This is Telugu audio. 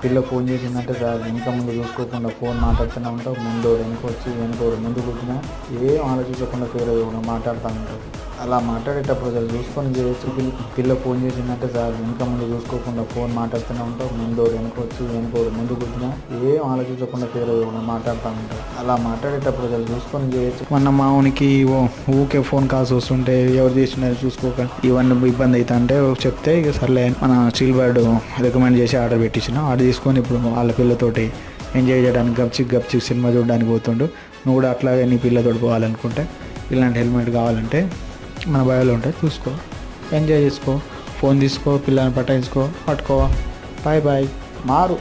పిల్ల ఫోన్ చేసిందంటే చాలు వెనక ముందు చూసుకోకుండా ఫోన్ మాట్లాడుతూనే ఉంటావు. ముందోడు వెనకొచ్చి వెనకోడు ముందు కూర్చున్నా ఏం ఆలోచించకుండా ఫెయిల్ అయ్యి మాట్లాడుతూ ఉంటావు. అలా మాట్లాడేటప్పుడు అసలు చూసుకొని చేయొచ్చు. పిల్ల ఫోన్ చేసిందంటే చాలు వెనక ముందు చూసుకోకుండా ఫోన్ మాట్లాడుతూనే ఉంటావు. ముందోడు వెనకొచ్చి వెనకోడు ముందు కూర్చున్నా ఏం ఆలోచించకుండా ఫెయిల్ అయ్యి మాట్లాడుతూ ఉంటావు. అలా మాట్లాడేటప్పుడు అసలు చూసుకొని చేయొచ్చు. మన మావునికి ఊకే ఫోన్ కాల్స్ వస్తుంటే ఎవరు చేసినారు చూసుకోక ఇవన్నీ ఇబ్బంది అవుతా అంటే చెప్తే ఇక సర్లే మన స్టీల్ బర్డ్ రికమెండ్ చేసి ఆర్డర్ పెట్టించిన. ఆర్డర్ తీసుకొని ఇప్పుడు వాళ్ళ పిల్లతోటి ఎంజాయ్ చేయడానికి గప్చిక్ సినిమా చూడడానికి పోతుండు. నువ్వు కూడా అట్లాగే నీ పిల్లతోటి పోవాలనుకుంటే ఇలాంటి హెల్మెట్ కావాలంటే మన బయోలో ఉంటాయి, చూసుకో, ఎంజాయ్ చేసుకో, ఫోన్ తీసుకో, పిల్లని పట్టించుకో, పట్టుకో. Bye bye. మారు.